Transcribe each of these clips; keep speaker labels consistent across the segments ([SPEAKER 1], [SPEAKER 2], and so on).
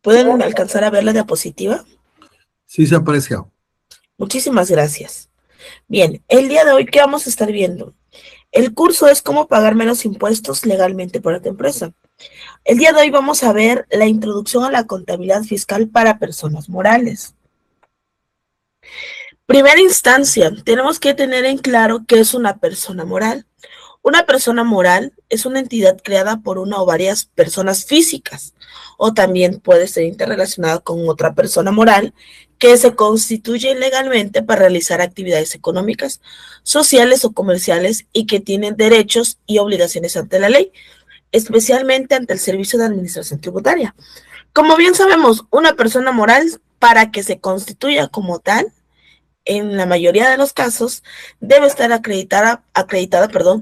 [SPEAKER 1] ¿Pueden alcanzar a ver la diapositiva?
[SPEAKER 2] Sí, se aprecia.
[SPEAKER 1] Muchísimas gracias. Bien, el día de hoy, ¿qué vamos a estar viendo? El curso es cómo pagar menos impuestos legalmente para tu empresa. El día de hoy vamos a ver la introducción a la contabilidad fiscal para personas morales. Primera instancia, tenemos que tener en claro qué es una persona moral. Una persona moral es una entidad creada por una o varias personas físicas, o también puede ser interrelacionada con otra persona moral que se constituye legalmente para realizar actividades económicas, sociales o comerciales y que tienen derechos y obligaciones ante la ley, especialmente ante el Servicio de Administración Tributaria. Como bien sabemos, una persona moral, para que se constituya como tal, en la mayoría de los casos, debe estar acreditada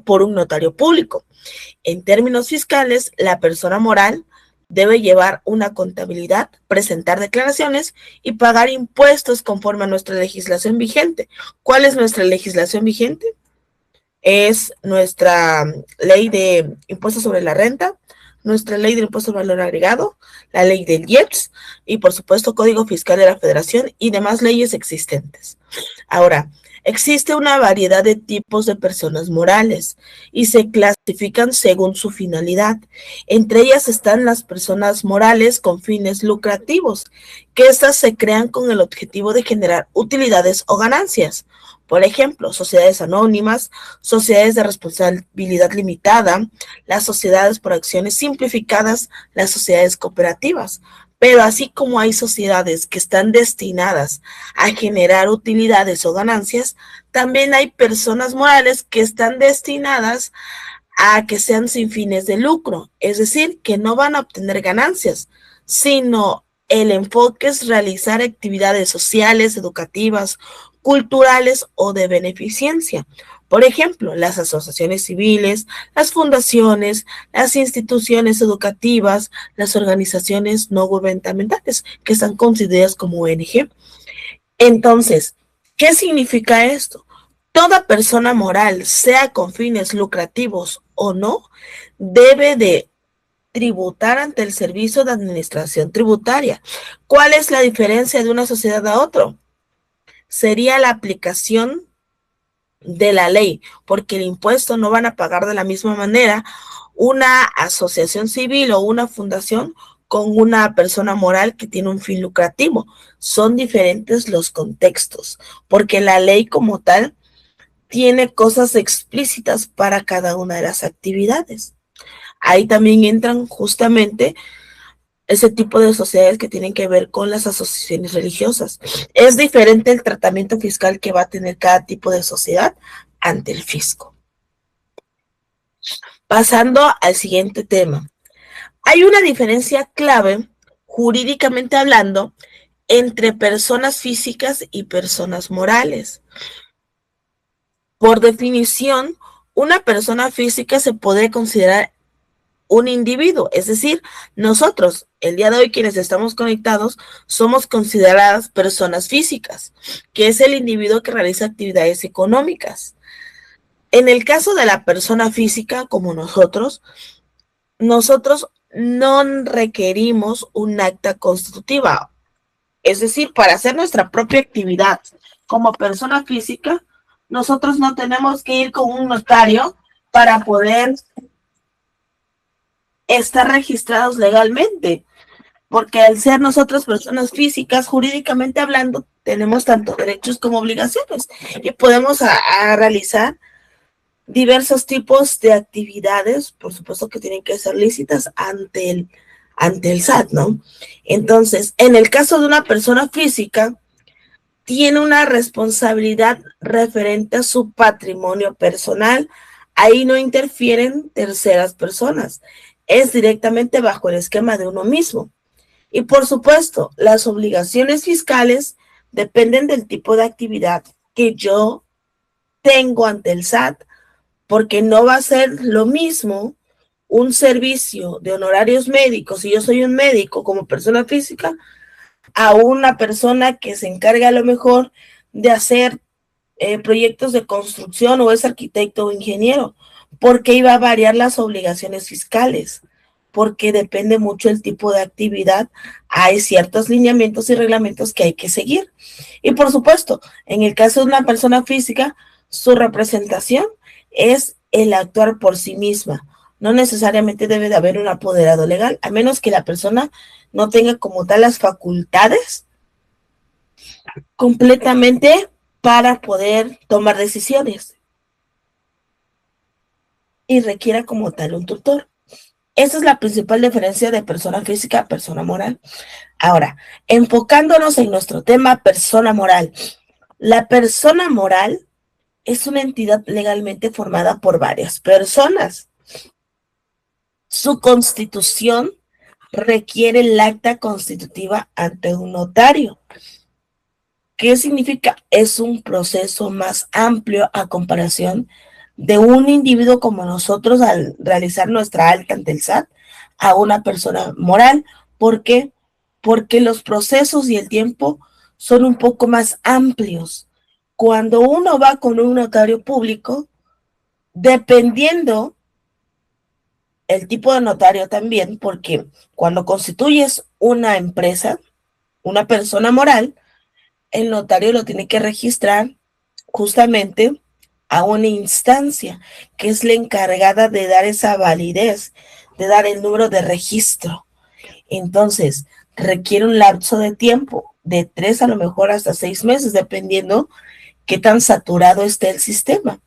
[SPEAKER 1] por un notario público. En términos fiscales, la persona moral debe llevar una contabilidad, presentar declaraciones y pagar impuestos conforme a nuestra legislación vigente. ¿Cuál es nuestra legislación vigente? Es nuestra ley de impuestos sobre la renta, nuestra ley del impuesto al valor agregado, la ley del IEPS y, por supuesto, Código Fiscal de la Federación y demás leyes existentes. Ahora, existe una variedad de tipos de personas morales y se clasifican según su finalidad. Entre ellas están las personas morales con fines lucrativos, que estas se crean con el objetivo de generar utilidades o ganancias. Por ejemplo, sociedades anónimas, sociedades de responsabilidad limitada, las sociedades por acciones simplificadas, las sociedades cooperativas. Pero así como hay sociedades que están destinadas a generar utilidades o ganancias, también hay personas morales que están destinadas a que sean sin fines de lucro, es decir, que no van a obtener ganancias, sino el enfoque es realizar actividades sociales, educativas, culturales o de beneficencia. Por ejemplo, las asociaciones civiles, las fundaciones, las instituciones educativas, las organizaciones no gubernamentales que están consideradas como ONG. Entonces, ¿qué significa esto? Toda persona moral, sea con fines lucrativos o no, debe de tributar ante el Servicio de Administración Tributaria. ¿Cuál es la diferencia de una sociedad a otra? Sería la aplicación de la ley, porque el impuesto no van a pagar de la misma manera una asociación civil o una fundación con una persona moral que tiene un fin lucrativo. Son diferentes los contextos, porque la ley como tal tiene cosas explícitas para cada una de las actividades. Ahí también entran justamente ese tipo de sociedades que tienen que ver con las asociaciones religiosas. Es diferente el tratamiento fiscal que va a tener cada tipo de sociedad ante el fisco. Pasando al siguiente tema. Hay una diferencia clave, jurídicamente hablando, entre personas físicas y personas morales. Por definición, una persona física se puede considerar un individuo, es decir, nosotros, el día de hoy quienes estamos conectados, somos consideradas personas físicas, que es el individuo que realiza actividades económicas. En el caso de la persona física, como nosotros no requerimos un acta constitutiva, es decir, para hacer nuestra propia actividad como persona física, nosotros no tenemos que ir con un notario para poder estar registrados legalmente, porque al ser nosotros personas físicas, jurídicamente hablando, tenemos tanto derechos como obligaciones y podemos realizar diversos tipos de actividades, por supuesto que tienen que ser lícitas ante el SAT, ¿no? Entonces, en el caso de una persona física, tiene una responsabilidad referente a su patrimonio personal. Ahí no interfieren terceras personas. Es directamente bajo el esquema de uno mismo. Y por supuesto, las obligaciones fiscales dependen del tipo de actividad que yo tengo ante el SAT, porque no va a ser lo mismo un servicio de honorarios médicos, si yo soy un médico como persona física, a una persona que se encarga a lo mejor de hacer proyectos de construcción o es arquitecto o ingeniero, porque iba a variar las obligaciones fiscales. porque depende mucho el tipo de actividad. Hay ciertos lineamientos y reglamentos que hay que seguir. Y por supuesto, en el caso de una persona física, su representación es el actuar por sí misma. No necesariamente debe de haber un apoderado legal, a menos que la persona no tenga como tal las facultades completamente para poder tomar decisiones y requiera como tal un tutor. Esa es la principal diferencia de persona física a persona moral. Ahora, enfocándonos en nuestro tema persona moral. La persona moral es una entidad legalmente formada por varias personas. Su constitución requiere el acta constitutiva ante un notario. ¿Qué significa? Es un proceso más amplio a comparación de un individuo como nosotros al realizar nuestra alta ante el SAT a una persona moral. ¿Por qué? Porque los procesos y el tiempo son un poco más amplios. Cuando uno va con un notario público, dependiendo el tipo de notario también, porque cuando constituyes una empresa, una persona moral, el notario lo tiene que registrar justamente a una instancia que es la encargada de dar esa validez, de dar el número de registro. Entonces, requiere un lapso de tiempo de 3 a lo mejor hasta 6 meses, dependiendo qué tan saturado esté el sistema.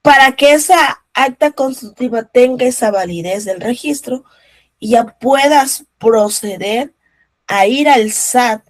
[SPEAKER 1] Para que esa acta constitutiva tenga esa validez del registro y ya puedas proceder a ir al SAT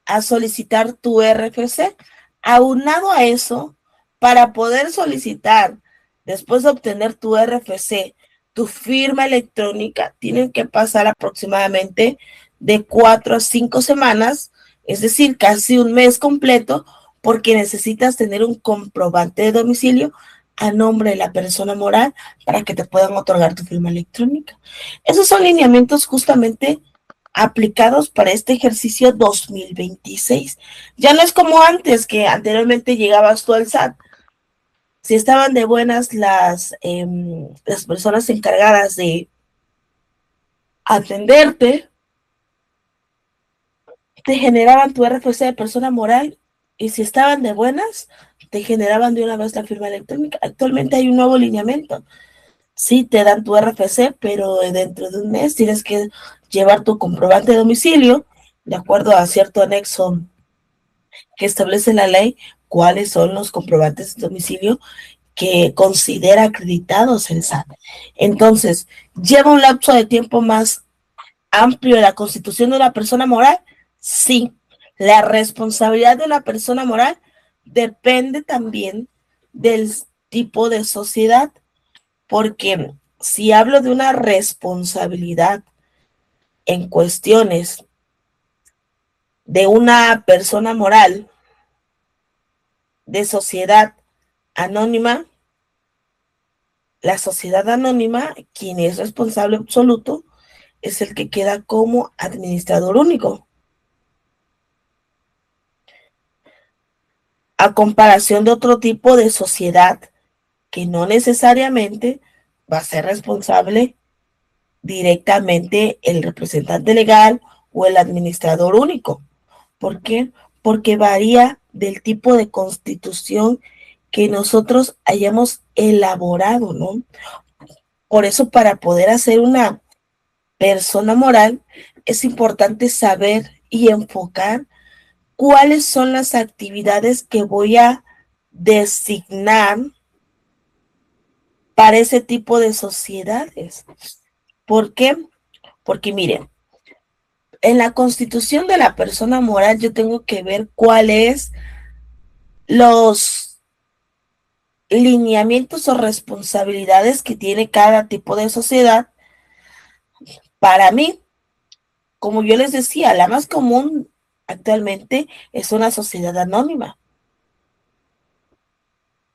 [SPEAKER 1] a solicitar tu RFC. Aunado a eso, para poder solicitar, después de obtener tu RFC, tu firma electrónica, tienen que pasar aproximadamente de 4 a 5 semanas, es decir, casi un mes completo, porque necesitas tener un comprobante de domicilio a nombre de la persona moral para que te puedan otorgar tu firma electrónica. Esos son lineamientos justamente aplicados para este ejercicio 2026. Ya no es como antes, que anteriormente llegabas tú al SAT. Si estaban de buenas las personas encargadas de atenderte, te generaban tu RFC de persona moral, y si estaban de buenas, te generaban de una vez la firma electrónica. Actualmente hay un nuevo lineamiento. Sí, te dan tu RFC, pero dentro de un mes tienes que llevar tu comprobante de domicilio, de acuerdo a cierto anexo que establece la ley, cuáles son los comprobantes de domicilio que considera acreditados el SAT. Entonces, ¿lleva un lapso de tiempo más amplio la constitución de una persona moral? Sí. La responsabilidad de una persona moral depende también del tipo de sociedad, porque si hablo de una responsabilidad en cuestiones de una persona moral de sociedad anónima, la sociedad anónima, quien es responsable absoluto, es el que queda como administrador único. A comparación de otro tipo de sociedad que no necesariamente va a ser responsable directamente el representante legal o el administrador único. ¿Por qué? Porque varía del tipo de constitución que nosotros hayamos elaborado, ¿no? Por eso, para poder hacer una persona moral, es importante saber y enfocar cuáles son las actividades que voy a designar para ese tipo de sociedades. ¿Por qué? Porque miren, en la constitución de la persona moral yo tengo que ver cuáles los lineamientos o responsabilidades que tiene cada tipo de sociedad. Para mí, como yo les decía, la más común actualmente es una sociedad anónima.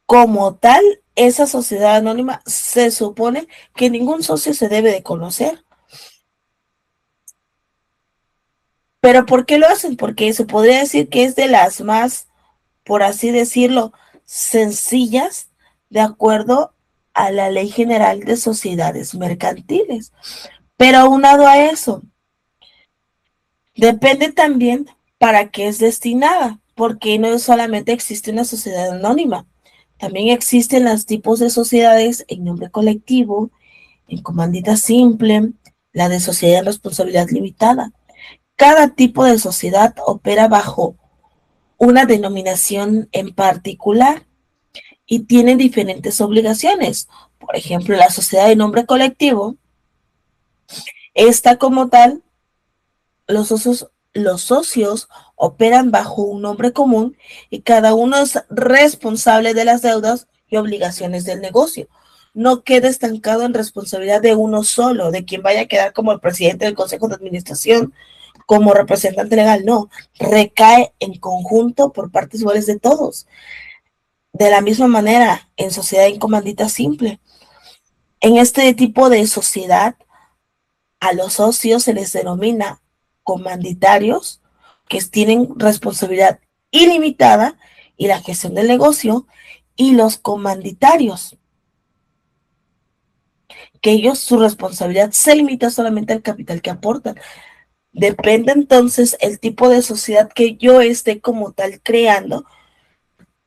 [SPEAKER 1] Como tal, esa sociedad anónima se supone que ningún socio se debe de conocer. ¿Pero por qué lo hacen? Porque se podría decir que es de las más, por así decirlo, sencillas, de acuerdo a la Ley General de Sociedades Mercantiles. Pero aunado a eso, depende también para qué es destinada, porque no solamente existe una sociedad anónima, también existen los tipos de sociedades en nombre colectivo, en comandita simple, la de sociedad en responsabilidad limitada. Cada tipo de sociedad opera bajo una denominación en particular y tiene diferentes obligaciones. Por ejemplo, la sociedad de nombre colectivo, esta como tal, los socios operan bajo un nombre común y cada uno es responsable de las deudas y obligaciones del negocio. No queda estancado en responsabilidad de uno solo, de quien vaya a quedar como el presidente del consejo de administración, como representante legal, no, recae en conjunto por partes iguales de todos. De la misma manera, en sociedad en comandita simple, en este tipo de sociedad, a los socios se les denomina comanditarios, que tienen responsabilidad ilimitada y la gestión del negocio, y los comanditarios, que ellos su responsabilidad se limita solamente al capital que aportan. Depende entonces el tipo de sociedad que yo esté como tal creando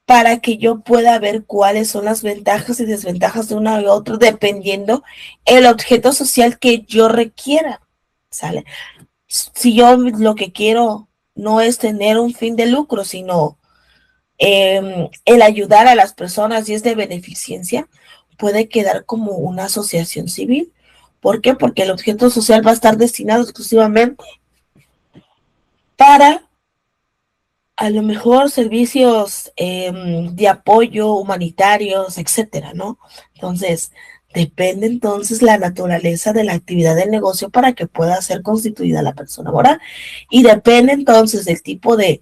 [SPEAKER 1] para que yo pueda ver cuáles son las ventajas y desventajas de uno y otro, dependiendo el objeto social que yo requiera, ¿sale? Si yo lo que quiero no es tener un fin de lucro, sino el ayudar a las personas y es de beneficencia, puede quedar como una asociación civil. ¿Por qué? Porque el objeto social va a estar destinado exclusivamente para a lo mejor servicios de apoyo humanitarios, etcétera, ¿no? Entonces, depende entonces la naturaleza de la actividad del negocio para que pueda ser constituida la persona moral. Y depende entonces del tipo de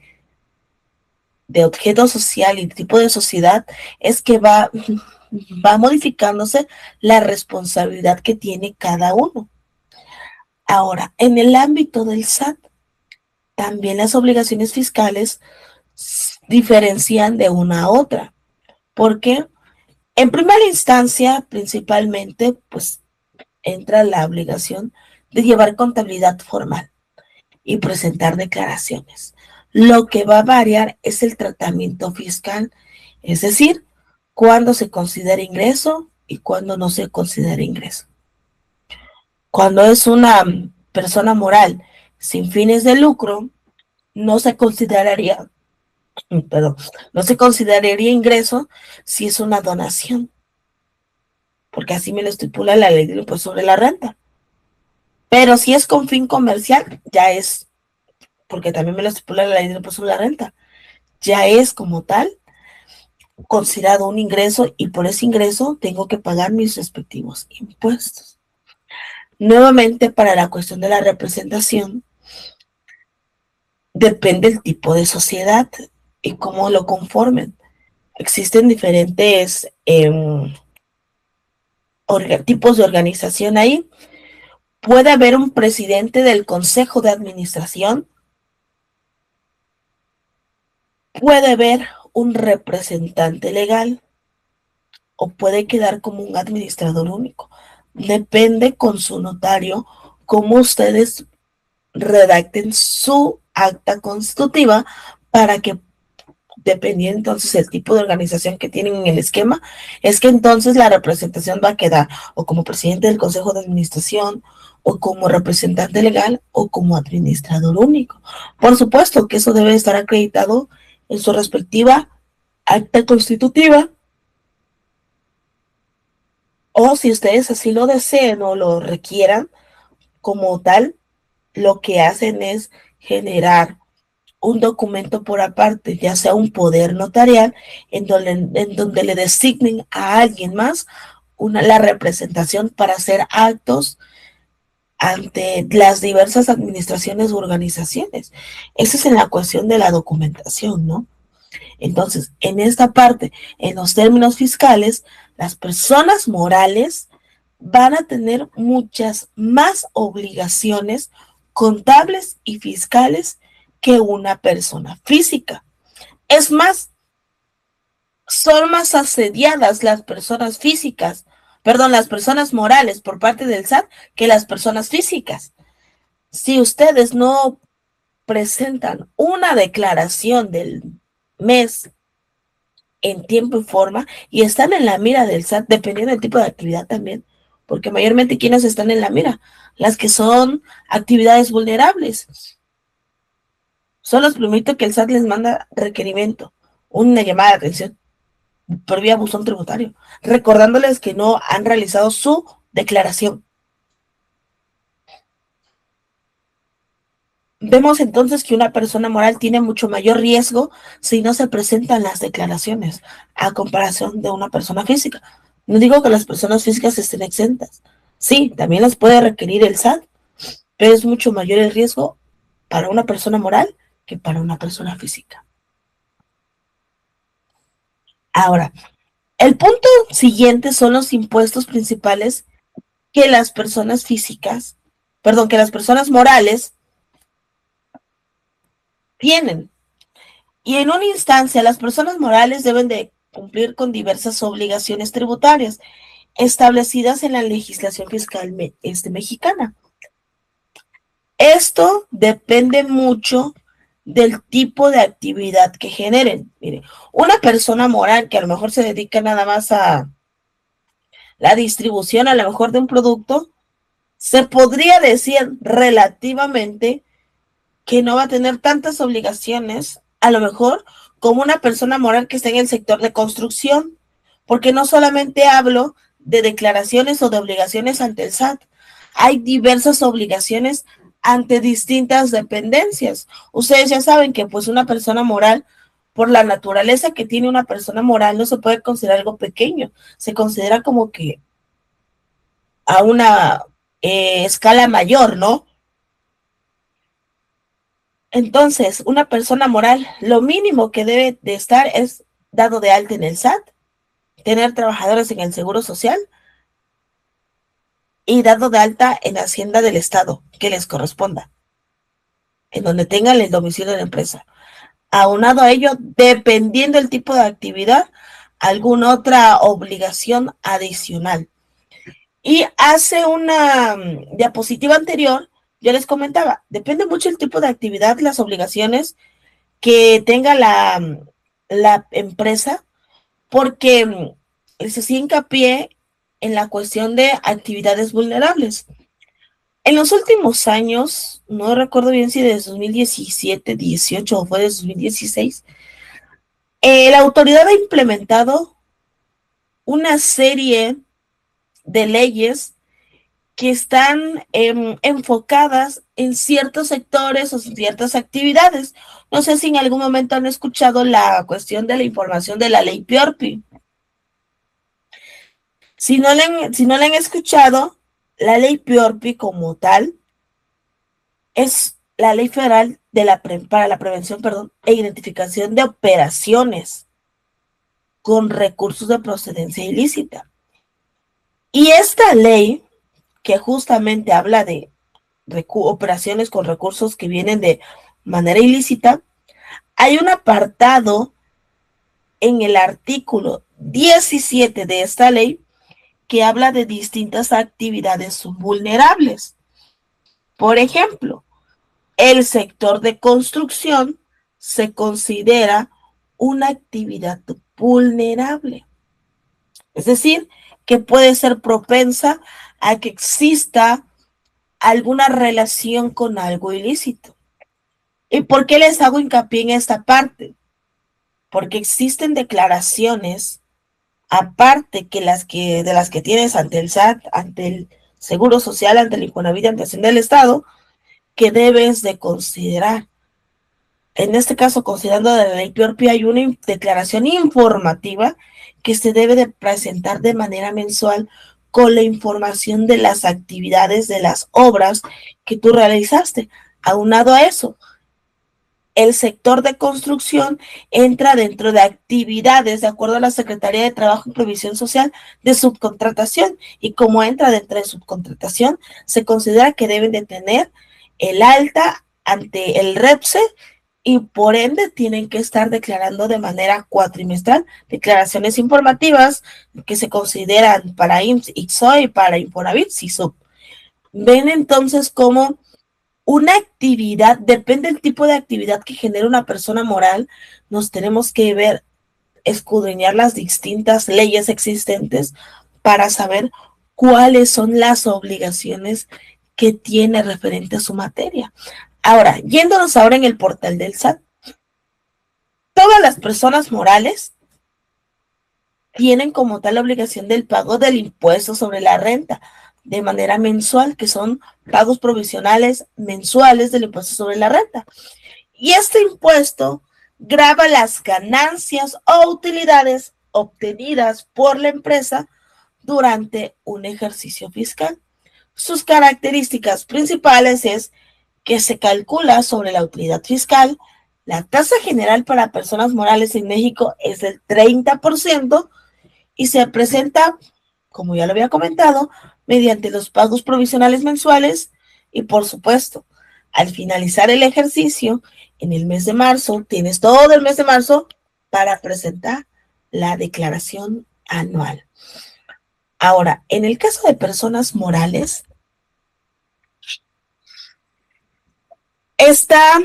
[SPEAKER 1] objeto social y tipo de sociedad, es que va modificándose la responsabilidad que tiene cada uno. Ahora, en el ámbito del SAT, también las obligaciones fiscales diferencian de una a otra. Porque en primera instancia, principalmente, pues entra la obligación de llevar contabilidad formal y presentar declaraciones. Lo que va a variar es el tratamiento fiscal, es decir, cuándo se considera ingreso y cuándo no se considera ingreso. Cuando es una persona moral sin fines de lucro, no se consideraría, perdón, no se consideraría ingreso si es una donación, porque así me lo estipula la ley del impuesto sobre la renta. Pero si es con fin comercial, ya es, porque también me lo estipula la ley del impuesto sobre la renta, ya es como tal considerado un ingreso y por ese ingreso tengo que pagar mis respectivos impuestos. Nuevamente, para la cuestión de la representación, depende el tipo de sociedad y cómo lo conformen. Existen diferentes tipos de organización ahí. Puede haber un presidente del consejo de administración, puede haber un representante legal o puede quedar como un administrador único. Depende con su notario cómo ustedes redacten su acta constitutiva para que, dependiendo entonces el tipo de organización que tienen en el esquema, es que entonces la representación va a quedar o como presidente del consejo de administración o como representante legal o como administrador único. Por supuesto que eso debe estar acreditado en su respectiva acta constitutiva, o si ustedes así lo deseen o lo requieran como tal, lo que hacen es generar un documento por aparte, ya sea un poder notarial, en donde le designen a alguien más la representación para hacer actos ante las diversas administraciones u organizaciones. Esa es en la cuestión de la documentación, ¿no? Entonces, en esta parte, en los términos fiscales, las personas morales van a tener muchas más obligaciones contables y fiscales que una persona física. Es más, son más asediadas las personas físicas perdón, las personas morales por parte del SAT que las personas físicas. Si ustedes no presentan una declaración del mes en tiempo y forma y están en la mira del SAT, dependiendo del tipo de actividad también, porque mayormente quienes están en la mira, las que son actividades vulnerables. Son los primeritos que el SAT les manda requerimiento, una llamada de atención por vía buzón tributario, recordándoles que no han realizado su declaración. Vemos entonces que una persona moral tiene mucho mayor riesgo si no se presentan las declaraciones a comparación de una persona física. No digo que las personas físicas estén exentas. Sí, también las puede requerir el SAT, pero es mucho mayor el riesgo para una persona moral que para una persona física. Ahora, el punto siguiente son los impuestos principales que las personas físicas, perdón, que las personas morales tienen. Y en una instancia, las personas morales deben de cumplir con diversas obligaciones tributarias establecidas en la legislación fiscal mexicana. Esto depende mucho del tipo de actividad que generen. Mire, una persona moral que a lo mejor se dedica nada más a la distribución, a lo mejor de un producto, se podría decir relativamente que no va a tener tantas obligaciones, a lo mejor, como una persona moral que está en el sector de construcción, porque no solamente hablo de declaraciones o de obligaciones ante el SAT, hay diversas obligaciones ante distintas dependencias. Ustedes ya saben que pues una persona moral, por la naturaleza que tiene una persona moral, no se puede considerar algo pequeño, se considera como que a una escala mayor, ¿no? Entonces, una persona moral, lo mínimo que debe de estar es dado de alta en el SAT, tener trabajadores en el Seguro Social y dado de alta en Hacienda del Estado, que les corresponda, en donde tengan el domicilio de la empresa. Aunado a ello, dependiendo del tipo de actividad, alguna otra obligación adicional. Y hace una diapositiva anterior, yo les comentaba, depende mucho el tipo de actividad, las obligaciones que tenga la empresa, porque se hacía hincapié en la cuestión de actividades vulnerables. En los últimos años, no recuerdo bien si desde 2017, 18 o fue desde 2016, la autoridad ha implementado una serie de leyes que están enfocadas en ciertos sectores o ciertas actividades. No sé si en algún momento han escuchado la cuestión de la información de la ley PIORPI. Si no la han escuchado, la ley PIORPI como tal es la ley federal para la prevención, e identificación de operaciones con recursos de procedencia ilícita. Y esta ley, que justamente habla de operaciones con recursos que vienen de manera ilícita, hay un apartado en el artículo 17 de esta ley que habla de distintas actividades vulnerables. Por ejemplo, el sector de construcción se considera una actividad vulnerable. Es decir, que puede ser propensa a que exista alguna relación con algo ilícito. ¿Y por qué les hago hincapié en esta parte? Porque existen declaraciones, aparte de las que tienes ante el SAT, ante el Seguro Social, ante el Infonavit, ante Hacienda del Estado, que debes de considerar. En este caso, considerando de la ley PIORPI, hay una declaración informativa que se debe de presentar de manera mensual con la información de las actividades, de las obras que tú realizaste. Aunado a eso, el sector de construcción entra dentro de actividades, de acuerdo a la Secretaría de Trabajo y Previsión Social, de subcontratación. Y como entra dentro de subcontratación, se considera que deben de tener el alta ante el REPSE y por ende tienen que estar declarando de manera cuatrimestral declaraciones informativas que se consideran para IMSS, IXOE y para Infonavit, SISUB. Ven entonces cómo una actividad, depende del tipo de actividad que genera una persona moral, nos tenemos que ver, escudriñar las distintas leyes existentes para saber cuáles son las obligaciones que tiene referente a su materia. Ahora, yéndonos ahora en el portal del SAT, todas las personas morales tienen como tal la obligación del pago del impuesto sobre la renta de manera mensual, que son pagos provisionales mensuales del impuesto sobre la renta. Y este impuesto grava las ganancias o utilidades obtenidas por la empresa durante un ejercicio fiscal. Sus características principales es que se calcula sobre la utilidad fiscal. La tasa general para personas morales en México es del 30% y se presenta, como ya lo había comentado, mediante los pagos provisionales mensuales y, por supuesto, al finalizar el ejercicio, en el mes de marzo, tienes todo el mes de marzo para presentar la declaración anual. Ahora, en el caso de personas morales, está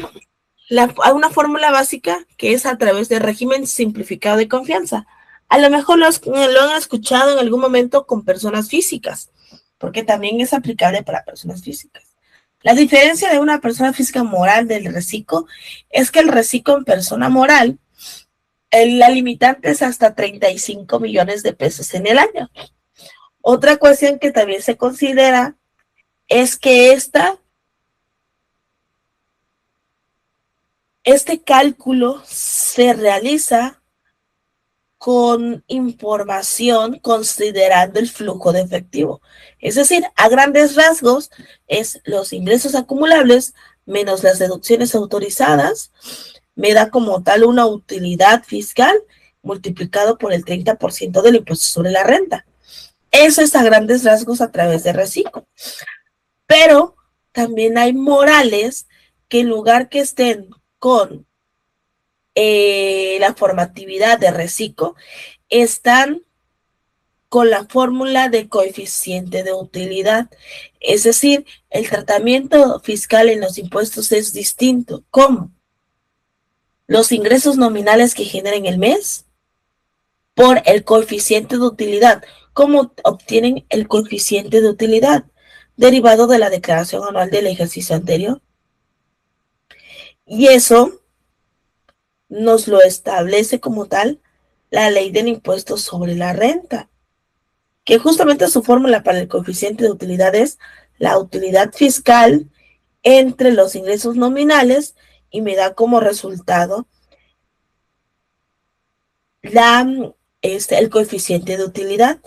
[SPEAKER 1] una fórmula básica que es a través del régimen simplificado de confianza. A lo mejor lo han escuchado en algún momento con personas físicas, porque también es aplicable para personas físicas. La diferencia de una persona física moral del reciclo es que el reciclo en persona moral, la limitante es hasta 35 millones de pesos en el año. Otra cuestión que también se considera es que este cálculo se realiza con información considerando el flujo de efectivo. Es decir, a grandes rasgos es los ingresos acumulables menos las deducciones autorizadas, me da como tal una utilidad fiscal multiplicado por el 30% del impuesto sobre la renta. Eso es a grandes rasgos a través de reciclo. Pero también hay morales que en lugar que estén con la formatividad de reciclo, están con la fórmula de coeficiente de utilidad. Es decir, el tratamiento fiscal en los impuestos es distinto. ¿Cómo? Los ingresos nominales que generen el mes por el coeficiente de utilidad. ¿Cómo obtienen el coeficiente de utilidad? Derivado de la declaración anual del ejercicio anterior. Y eso nos lo establece como tal la ley del impuesto sobre la renta, que justamente su fórmula para el coeficiente de utilidad es la utilidad fiscal entre los ingresos nominales y me da como resultado el coeficiente de utilidad.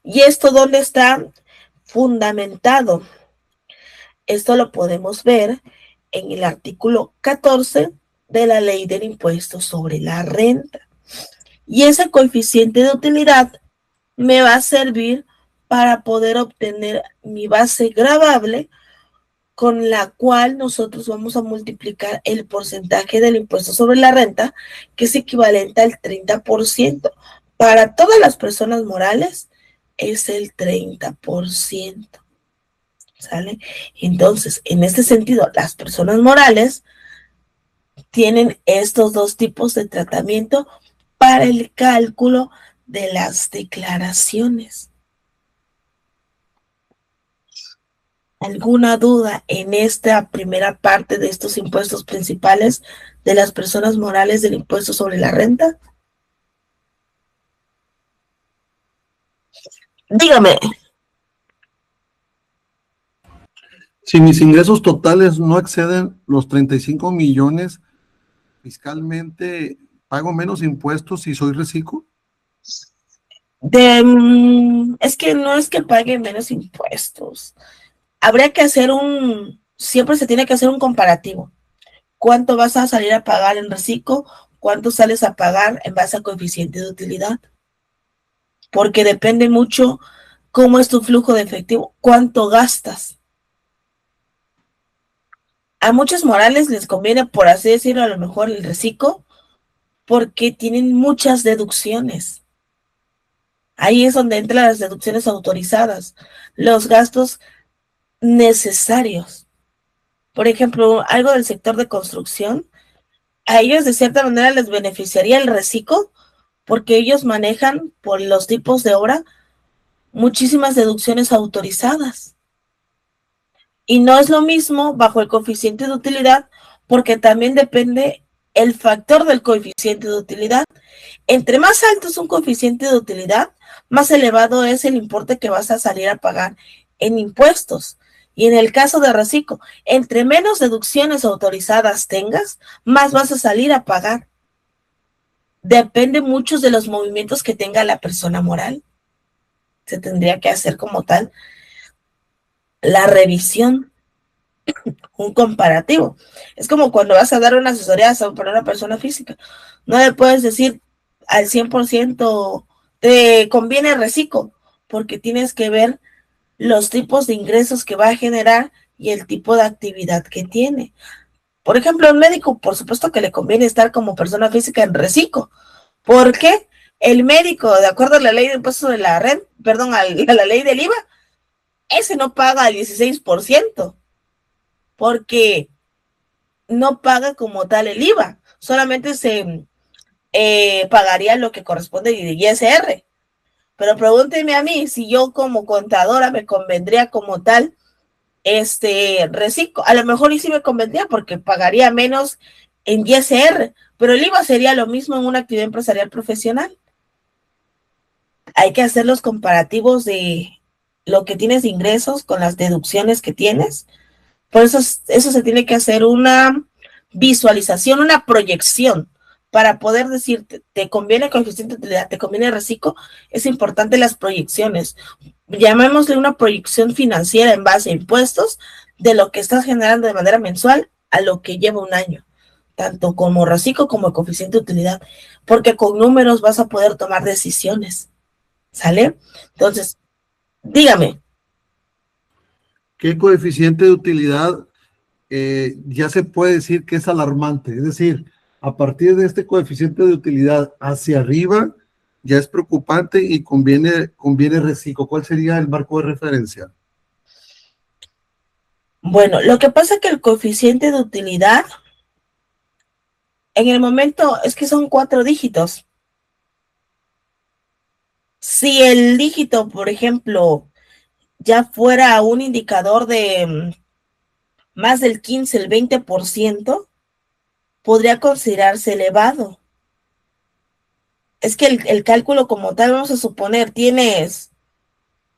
[SPEAKER 1] ¿Y esto dónde está fundamentado? Esto lo podemos ver en el artículo 14 de la ley del impuesto sobre la renta. Y ese coeficiente de utilidad me va a servir para poder obtener mi base gravable con la cual nosotros vamos a multiplicar el porcentaje del impuesto sobre la renta, que es equivalente al 30%. Para todas las personas morales es el 30%. ¿Sale? Entonces, en este sentido, las personas morales tienen estos dos tipos de tratamiento para el cálculo de las declaraciones. ¿Alguna duda en esta primera parte de estos impuestos principales de las personas morales del impuesto sobre la renta? Dígame.
[SPEAKER 2] Si mis ingresos totales no exceden los 35 millones, fiscalmente pago menos impuestos si soy reciclo.
[SPEAKER 1] Es que no es que pague menos impuestos. Habría que hacer siempre se tiene que hacer un comparativo. ¿Cuánto vas a salir a pagar en reciclo? ¿Cuánto sales a pagar en base a coeficiente de utilidad? Porque depende mucho cómo es tu flujo de efectivo, cuánto gastas. A muchos morales les conviene, por así decirlo, a lo mejor el reciclo, porque tienen muchas deducciones. Ahí es donde entran las deducciones autorizadas, los gastos necesarios. Por ejemplo, algo del sector de construcción, a ellos de cierta manera les beneficiaría el reciclo, porque ellos manejan por los tipos de obra muchísimas deducciones autorizadas. Y no es lo mismo bajo el coeficiente de utilidad, porque también depende el factor del coeficiente de utilidad. Entre más alto es un coeficiente de utilidad, más elevado es el importe que vas a salir a pagar en impuestos. Y en el caso de reciclo, entre menos deducciones autorizadas tengas, más vas a salir a pagar. Depende mucho de los movimientos que tenga la persona moral. Se tendría que hacer como tal la revisión, un comparativo. Es como cuando vas a dar una asesoría para una persona física. No le puedes decir al 100% te conviene reciclo, porque tienes que ver los tipos de ingresos que va a generar y el tipo de actividad que tiene. Por ejemplo, un médico, por supuesto que le conviene estar como persona física en reciclo, porque el médico, de acuerdo a la ley de impuestos de la red, perdón, a la ley del IVA, ese no paga el 16%, porque no paga como tal el IVA, solamente se pagaría lo que corresponde de ISR. Pero pregúnteme a mí si yo como contadora me convendría como tal reciclo. A lo mejor y sí me convendría porque pagaría menos en ISR, pero el IVA sería lo mismo en una actividad empresarial profesional. Hay que hacer los comparativos de lo que tienes de ingresos con las deducciones que tienes. Por eso se tiene que hacer una visualización, una proyección para poder decirte, te conviene coeficiente de utilidad, te conviene reciclo. Es importante las proyecciones. Llamémosle una proyección financiera en base a impuestos de lo que estás generando de manera mensual a lo que lleva un año, tanto como reciclo como coeficiente de utilidad, porque con números vas a poder tomar decisiones. ¿Sale? Entonces, dígame.
[SPEAKER 2] ¿Qué coeficiente de utilidad ya se puede decir que es alarmante? Es decir, a partir de este coeficiente de utilidad hacia arriba ya es preocupante y conviene reciclo. ¿Cuál sería el marco de referencia?
[SPEAKER 1] Bueno, lo que pasa es que el coeficiente de utilidad, en el momento, es que son 4 dígitos. Si el dígito, por ejemplo, ya fuera un indicador de más del 15, el 20%, podría considerarse elevado. Es que el cálculo como tal, vamos a suponer, tienes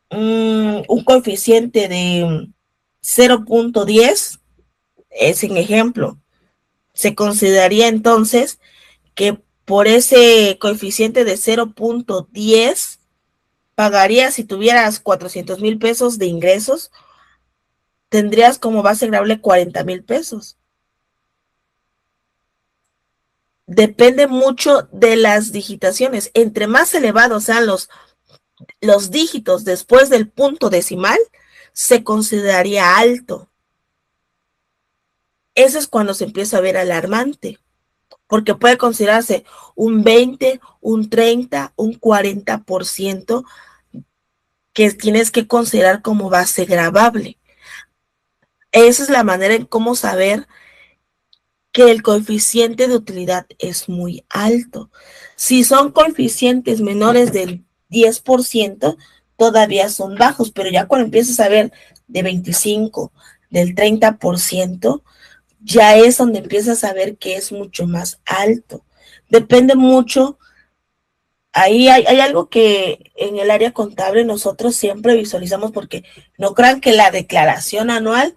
[SPEAKER 1] un coeficiente de 0.10, es un ejemplo. Se consideraría entonces que por ese coeficiente de 0.10 pagarías, si tuvieras 400,000 pesos de ingresos, tendrías como base grabable 40,000 pesos. Depende mucho de las digitaciones. Entre más elevados sean los dígitos después del punto decimal, se consideraría alto. Eso es cuando se empieza a ver alarmante, porque puede considerarse un 20, un 30, un 40% que tienes que considerar como base gravable. Esa es la manera en cómo saber que el coeficiente de utilidad es muy alto. Si son coeficientes menores del 10%, todavía son bajos, pero ya cuando empiezas a ver de 25, del 30%, ya es donde empiezas a ver que es mucho más alto. Depende mucho. Ahí hay algo que en el área contable nosotros siempre visualizamos, porque no crean que la declaración anual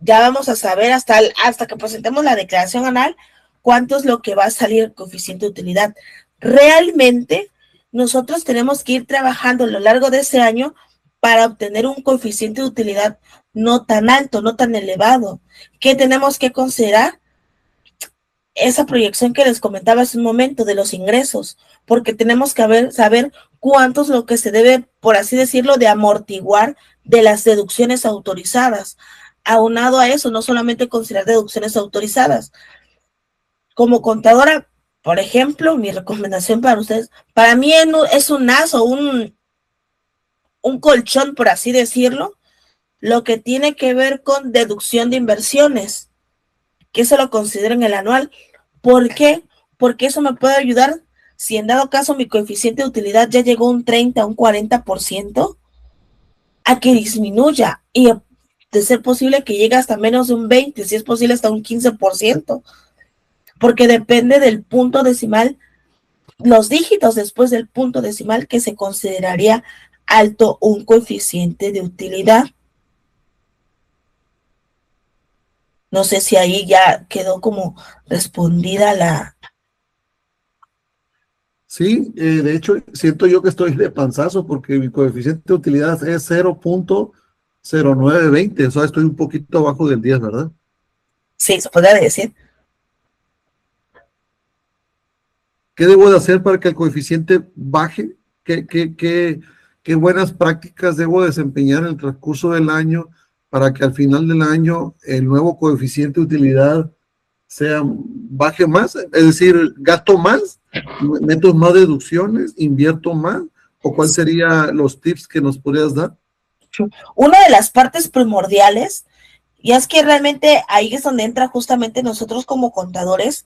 [SPEAKER 1] ya vamos a saber hasta que presentemos la declaración anual cuánto es lo que va a salir el coeficiente de utilidad. Realmente nosotros tenemos que ir trabajando a lo largo de ese año para obtener un coeficiente de utilidad no tan alto, no tan elevado. ¿Qué tenemos que considerar? Esa proyección que les comentaba hace un momento de los ingresos, porque tenemos que saber cuánto es lo que se debe, por así decirlo, de amortiguar de las deducciones autorizadas. aunado a eso, no solamente considerar deducciones autorizadas. Como contadora, por ejemplo, mi recomendación para ustedes, para mí es un as o un colchón, por así decirlo, lo que tiene que ver con deducción de inversiones, que se lo consideren el anual. ¿Por qué? Porque eso me puede ayudar si en dado caso mi coeficiente de utilidad ya llegó a un 30, un 40%, a que disminuya y de ser posible que llegue hasta menos de un 20, si es posible hasta un 15%, porque depende del punto decimal, los dígitos después del punto decimal que se consideraría alto un coeficiente de utilidad. No sé si ahí ya quedó como respondida la...
[SPEAKER 2] Sí, de hecho, siento yo que estoy de panzazo porque mi coeficiente de utilidad es 0.0920, o sea, estoy un poquito abajo del 10, ¿verdad?
[SPEAKER 1] Sí, se podría decir.
[SPEAKER 2] ¿Qué debo de hacer para que el coeficiente baje? ¿Qué buenas prácticas debo desempeñar en el transcurso del año para que al final del año el nuevo coeficiente de utilidad baje más? Es decir, ¿gasto más? ¿Meto más deducciones? ¿Invierto más? ¿O cuáles serían los tips que nos podrías dar?
[SPEAKER 1] Una de las partes primordiales, y es que realmente ahí es donde entra justamente nosotros como contadores,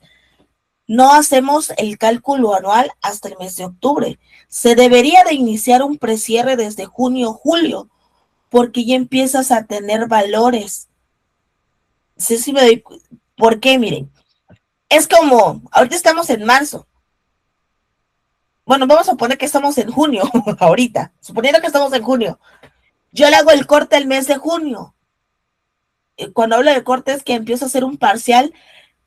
[SPEAKER 1] no hacemos el cálculo anual hasta el mes de octubre. Se debería de iniciar un precierre desde junio, julio, porque ya empiezas a tener valores. Sí, sí me doy... ¿Por qué? Miren, es como, ahorita estamos en marzo. Bueno, vamos a poner que estamos en junio, ahorita, suponiendo que estamos en junio. Yo le hago el corte el mes de junio. Cuando hablo de corte es que empiezo a hacer un parcial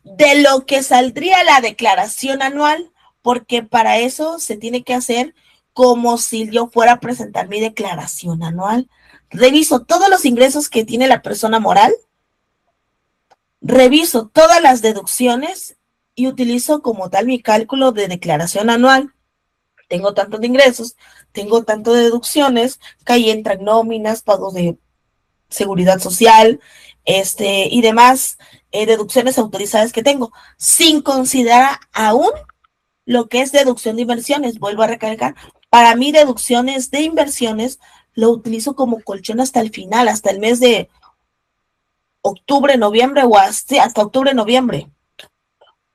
[SPEAKER 1] de lo que saldría la declaración anual, porque para eso se tiene que hacer como si yo fuera a presentar mi declaración anual. Reviso todos los ingresos que tiene la persona moral, reviso todas las deducciones y utilizo como tal mi cálculo de declaración anual. Tengo tantos de ingresos, tengo tanto de deducciones, que ahí entran nóminas, pagos de seguridad social, y demás deducciones autorizadas que tengo, sin considerar aún lo que es deducción de inversiones. Vuelvo a recalcar, para mí deducciones de inversiones lo utilizo como colchón hasta el final, hasta el mes de octubre, noviembre o hasta octubre, noviembre.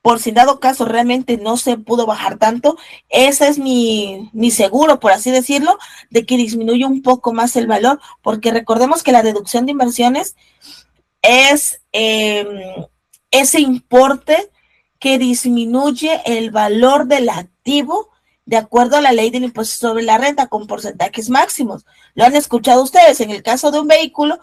[SPEAKER 1] Por si dado caso realmente no se pudo bajar tanto, ese es mi seguro, por así decirlo, de que disminuye un poco más el valor, porque recordemos que la deducción de inversiones es ese importe que disminuye el valor del activo de acuerdo a la ley del impuesto sobre la renta con porcentajes máximos. Lo han escuchado ustedes, en el caso de un vehículo,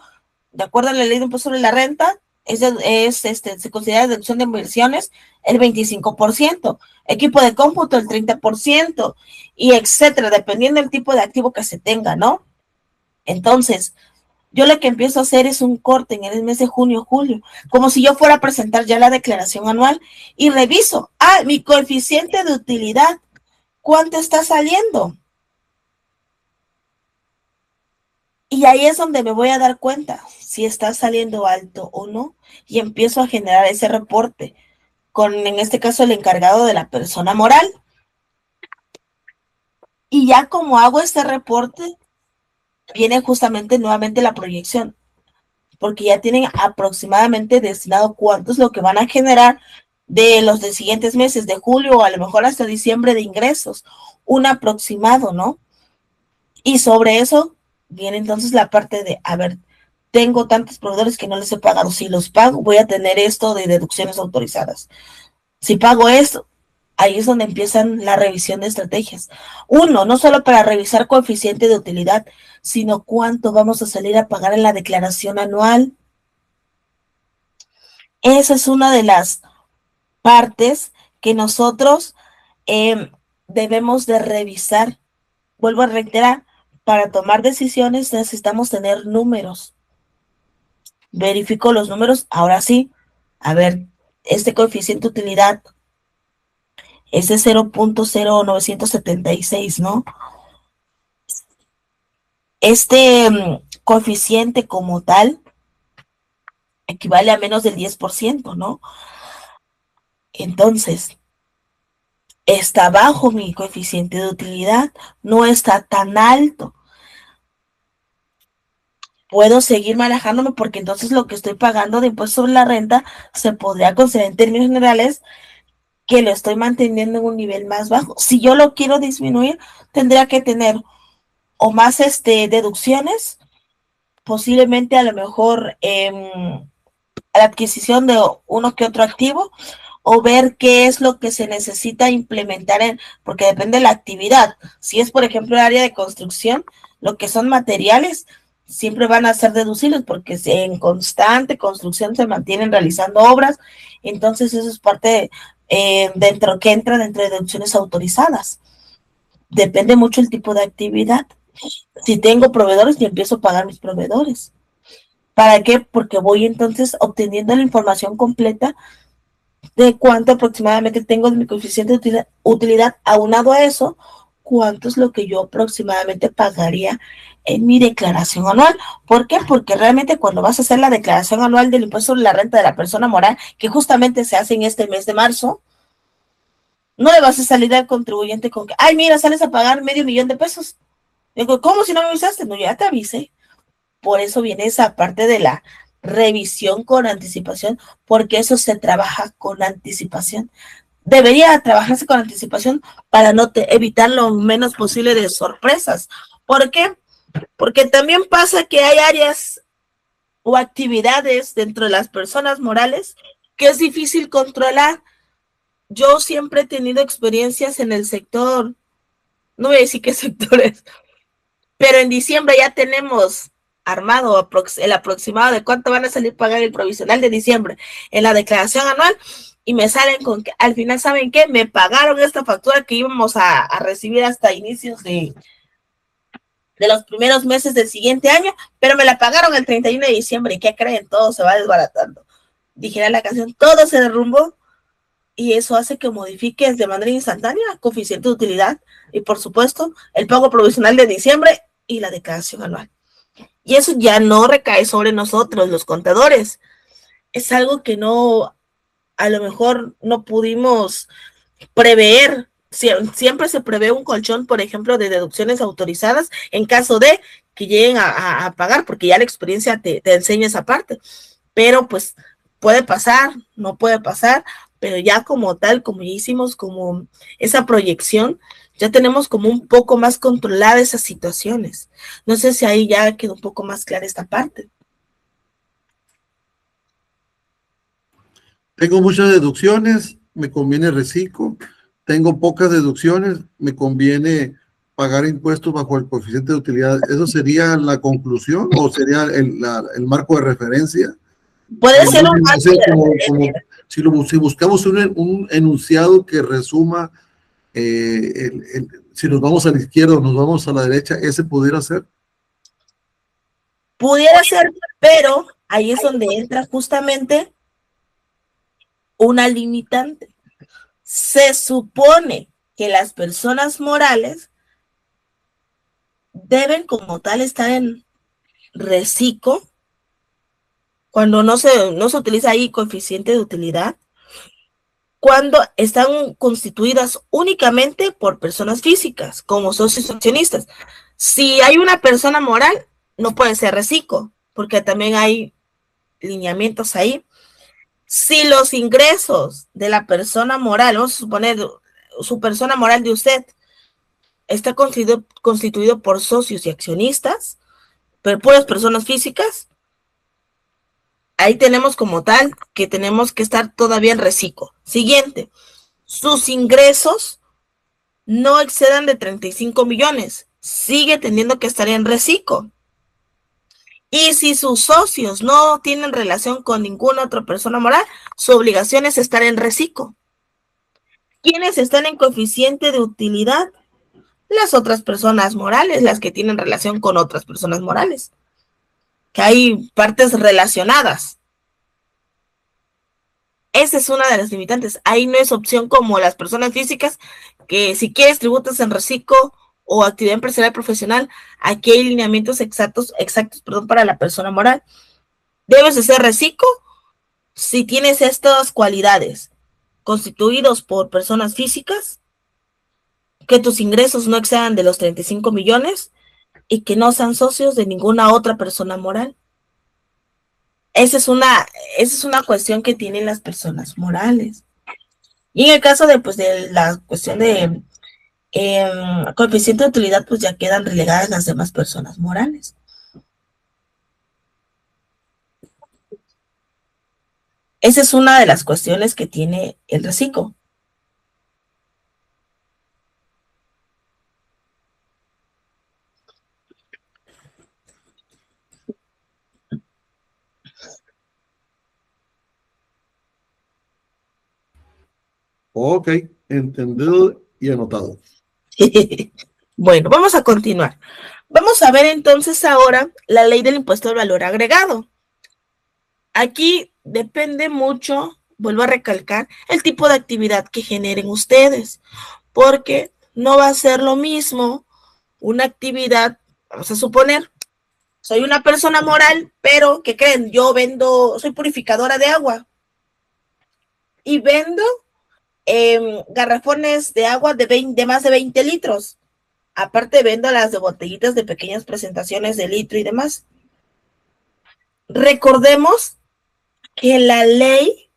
[SPEAKER 1] de acuerdo a la ley de impuesto sobre la renta, se considera deducción de inversiones el 25%, equipo de cómputo el 30%, y etcétera, dependiendo del tipo de activo que se tenga, ¿no? Entonces, yo lo que empiezo a hacer es un corte en el mes de junio, julio, como si yo fuera a presentar ya la declaración anual y reviso, mi coeficiente de utilidad, ¿cuánto está saliendo? Y ahí es donde me voy a dar cuenta si está saliendo alto o no, y empiezo a generar ese reporte con, en este caso, el encargado de la persona moral. Y ya como hago este reporte, viene justamente nuevamente la proyección, porque ya tienen aproximadamente destinado cuánto es lo que van a generar de los de siguientes meses, de julio o a lo mejor hasta diciembre de ingresos, un aproximado, ¿no? Y sobre eso viene entonces la parte de, a ver, tengo tantos proveedores que no les he pagado, si los pago voy a tener esto de deducciones autorizadas. Si pago esto, ahí es donde empiezan la revisión de estrategias. Uno, no solo para revisar coeficiente de utilidad, sino cuánto vamos a salir a pagar en la declaración anual. Esa es una de las partes que nosotros debemos de revisar. Vuelvo a reiterar, para tomar decisiones necesitamos tener números. Verifico los números, ahora sí, a ver, este coeficiente de utilidad es de 0.0976, ¿no? Este coeficiente como tal equivale a menos del 10%, ¿no? Entonces, está bajo mi coeficiente de utilidad, no está tan alto. Puedo seguir manejándome porque entonces lo que estoy pagando de impuesto sobre la renta se podría considerar en términos generales que lo estoy manteniendo en un nivel más bajo. Si yo lo quiero disminuir, tendría que tener o más deducciones, posiblemente a lo mejor la adquisición de uno que otro activo, o ver qué es lo que se necesita implementar porque depende de la actividad. Si es, por ejemplo, el área de construcción, lo que son materiales siempre van a ser deducibles porque en constante construcción se mantienen realizando obras, entonces eso es parte dentro que entra dentro de deducciones autorizadas. Depende mucho el tipo de actividad. Si tengo proveedores, yo empiezo a pagar mis proveedores. ¿Para qué? Porque voy entonces obteniendo la información completa de cuánto aproximadamente tengo de mi coeficiente de utilidad, aunado a eso, cuánto es lo que yo aproximadamente pagaría en mi declaración anual. ¿Por qué? Porque realmente cuando vas a hacer la declaración anual del impuesto sobre la renta de la persona moral, que justamente se hace en este mes de marzo, no le vas a salir al contribuyente con que, ay, mira, sales a pagar $500,000. Digo, ¿cómo si no me avisaste? No, ya te avisé. Por eso viene esa parte de la revisión con anticipación, porque eso se trabaja con anticipación. Debería trabajarse con anticipación para no evitar lo menos posible de sorpresas. ¿Por qué? Porque también pasa que hay áreas o actividades dentro de las personas morales que es difícil controlar. Yo siempre he tenido experiencias en el sector, no voy a decir qué sectores, pero en diciembre ya tenemos armado el aproximado de cuánto van a salir pagar el provisional de diciembre en la declaración anual, y me salen con que al final, ¿saben qué? Me pagaron esta factura que íbamos a recibir hasta inicios de los primeros meses del siguiente año, pero me la pagaron el 31 de diciembre. ¿Y qué creen? Todo se va desbaratando. Dijera la canción, todo se derrumbó, y eso hace que modifiques de manera instantánea coeficiente de utilidad y, por supuesto, el pago provisional de diciembre y la declaración anual. Y eso ya no recae sobre nosotros, los contadores. Es algo que no, a lo mejor no pudimos prever. Siempre se prevé un colchón, por ejemplo, de deducciones autorizadas en caso de que lleguen a pagar, porque ya la experiencia te enseña esa parte. Pero pues puede pasar, no puede pasar, pero ya como tal, como ya hicimos como esa proyección, ya tenemos como un poco más controlada esas situaciones. No sé si ahí ya quedó un poco más clara esta parte.
[SPEAKER 2] Tengo muchas deducciones, me conviene reciclo. Tengo pocas deducciones, me conviene pagar impuestos bajo el coeficiente de utilidad. ¿Eso sería la conclusión o sería el marco de referencia?
[SPEAKER 1] Puede ser un marco
[SPEAKER 2] si buscamos un enunciado que resuma, si nos vamos a la izquierda o nos vamos a la derecha, ¿ese pudiera ser?
[SPEAKER 1] Pudiera ser, pero ahí es donde entra justamente una limitante. Se supone que las personas morales deben como tal estar en reciclo cuando no se utiliza ahí coeficiente de utilidad, cuando están constituidas únicamente por personas físicas, como socios accionistas. Si hay una persona moral, no puede ser reciclo, porque también hay lineamientos ahí. Si los ingresos de la persona moral, vamos a suponer su persona moral de usted, está constituido por socios y accionistas, pero puras personas físicas, ahí tenemos como tal que tenemos que estar todavía en reciclo. Siguiente, sus ingresos no excedan de 35 millones, sigue teniendo que estar en reciclo. Y si sus socios no tienen relación con ninguna otra persona moral, su obligación es estar en reciclo. ¿Quiénes están en coeficiente de utilidad? Las otras personas morales, las que tienen relación con otras personas morales, que hay partes relacionadas. Esa es una de las limitantes. Ahí no es opción como las personas físicas, que si quieres tributos en reciclo o actividad empresarial profesional, aquí hay lineamientos exactos para la persona moral. Debes de ser reciclo Si tienes estas cualidades constituidos por personas físicas, que tus ingresos no excedan de los 35 millones y que no sean socios de ninguna otra persona moral. Esa es una cuestión que tienen las personas morales. Y en el caso de, pues, de la cuestión de coeficiente de utilidad, pues ya quedan relegadas las demás personas morales. Esa es una de las cuestiones que tiene el reciclo.
[SPEAKER 2] Ok, entendido y anotado.
[SPEAKER 1] Bueno, vamos a continuar. Vamos a ver entonces ahora la ley del impuesto al valor agregado. Aquí depende mucho, vuelvo a recalcar, el tipo de actividad que generen ustedes, porque no va a ser lo mismo una actividad, vamos a suponer, soy una persona moral, pero ¿qué creen? Yo soy purificadora de agua y vendo garrafones de agua de más de 20 litros. Aparte vendo las de botellitas de pequeñas presentaciones de litro y demás. Recordemos que la ley,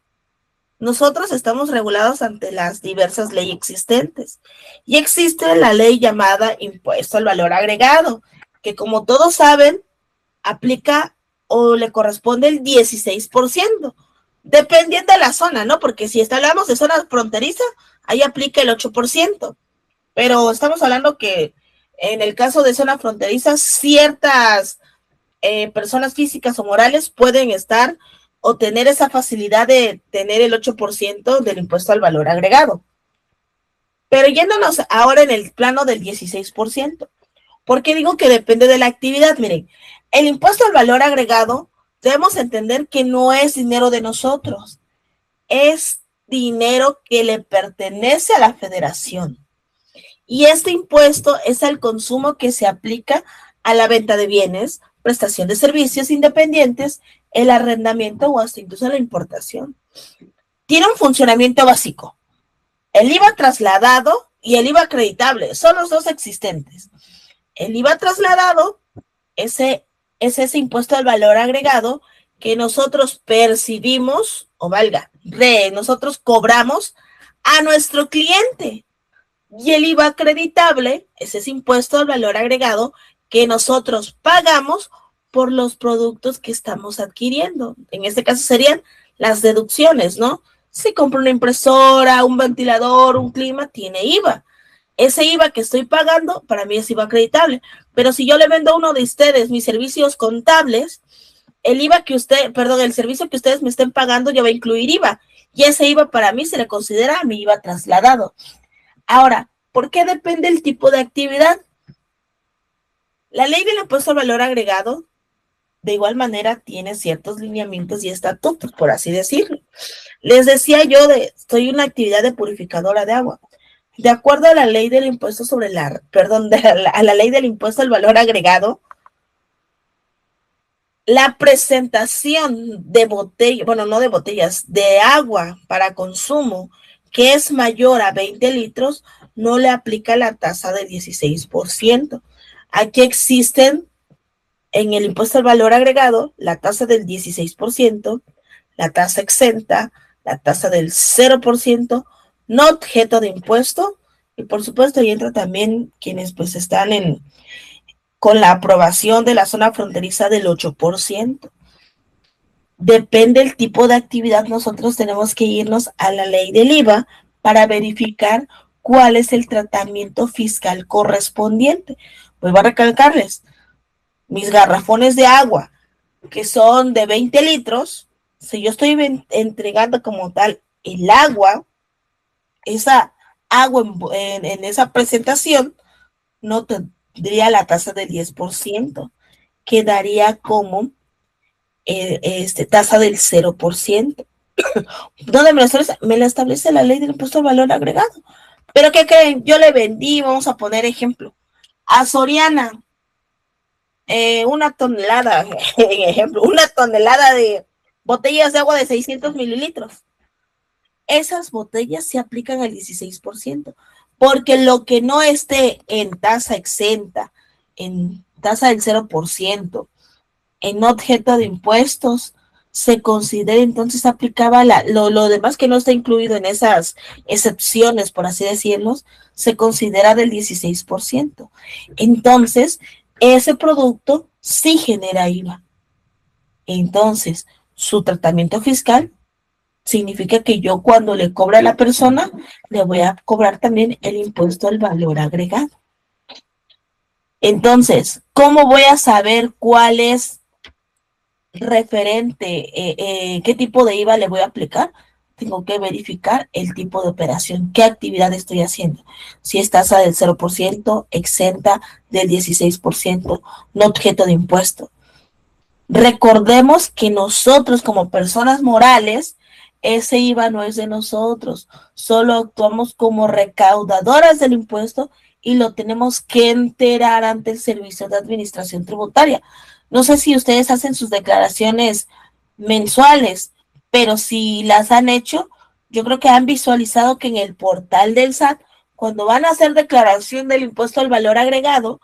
[SPEAKER 1] nosotros estamos regulados ante las diversas leyes existentes. Y existe la ley llamada impuesto al valor agregado, que como todos saben, aplica o le corresponde el 16%, dependiendo de la zona, ¿no? Porque si hablamos de zona fronteriza, ahí aplica el 8%. Pero estamos hablando que en el caso de zona fronteriza, ciertas personas físicas o morales pueden estar o tener esa facilidad de tener el 8% del impuesto al valor agregado. Pero yéndonos ahora en el plano del 16%. ¿Por qué digo que depende de la actividad? Miren, el impuesto al valor agregado debemos entender que no es dinero de nosotros, es dinero que le pertenece a la federación. Y este impuesto es el consumo que se aplica a la venta de bienes, prestación de servicios independientes, el arrendamiento o hasta incluso la importación. Tiene un funcionamiento básico. El IVA trasladado y el IVA acreditable son los dos existentes. El IVA trasladado es ese impuesto al valor agregado que nosotros percibimos, o valga, nosotros cobramos a nuestro cliente. Y el IVA acreditable es ese impuesto al valor agregado que nosotros pagamos por los productos que estamos adquiriendo. En este caso serían las deducciones, ¿no? Si compro una impresora, un ventilador, un clima, tiene IVA. Ese IVA que estoy pagando, para mí es IVA acreditable. Pero si yo le vendo a uno de ustedes mis servicios contables, el servicio que ustedes me estén pagando ya va a incluir IVA. Y ese IVA para mí se le considera mi IVA trasladado. Ahora, ¿por qué depende el tipo de actividad? La ley del impuesto al valor agregado, de igual manera, tiene ciertos lineamientos y estatutos, por así decirlo. Les decía yo, soy una actividad de purificadora de agua. De acuerdo a la ley del impuesto a la ley del impuesto al valor agregado, la presentación de botellas, bueno, no de botellas, de agua para consumo que es mayor a 20 litros, no le aplica la tasa del 16%. Aquí existen en el impuesto al valor agregado la tasa del 16%, la tasa exenta, la tasa del 0%, no objeto de impuesto, y por supuesto ahí entra también quienes pues están con la aprobación de la zona fronteriza del 8%. Depende del tipo de actividad, nosotros tenemos que irnos a la ley del IVA para verificar cuál es el tratamiento fiscal correspondiente. Vuelvo a recalcarles, mis garrafones de agua, que son de 20 litros, si yo estoy entregando como tal el agua, esa agua en esa presentación, no tendría la tasa del 10%, quedaría como tasa del 0%. ¿Dónde me lo establece la ley del impuesto al valor agregado? Pero ¿qué creen? Yo le vendí, vamos a poner ejemplo, a Soriana, una tonelada, ejemplo, una tonelada botellas de agua de 600 mililitros. Esas botellas se aplican al 16%, porque lo que no esté en tasa exenta, en tasa del 0%, en objeto de impuestos, se considera entonces aplicaba lo demás que no está incluido en esas excepciones, por así decirlo, se considera del 16%. Entonces, ese producto sí genera IVA. Entonces, su tratamiento fiscal significa que yo cuando le cobro a la persona, le voy a cobrar también el impuesto al valor agregado. Entonces, ¿cómo voy a saber cuál es referente, qué tipo de IVA le voy a aplicar? Tengo que verificar el tipo de operación, qué actividad estoy haciendo. Si es tasa del 0%, exenta del 16%, no objeto de impuesto. Recordemos que nosotros como personas morales, ese IVA no es de nosotros, solo actuamos como recaudadoras del impuesto y lo tenemos que enterar ante el Servicio de Administración Tributaria. No sé si ustedes hacen sus declaraciones mensuales, pero si las han hecho, yo creo que han visualizado que en el portal del SAT, cuando van a hacer declaración del impuesto al valor agregado,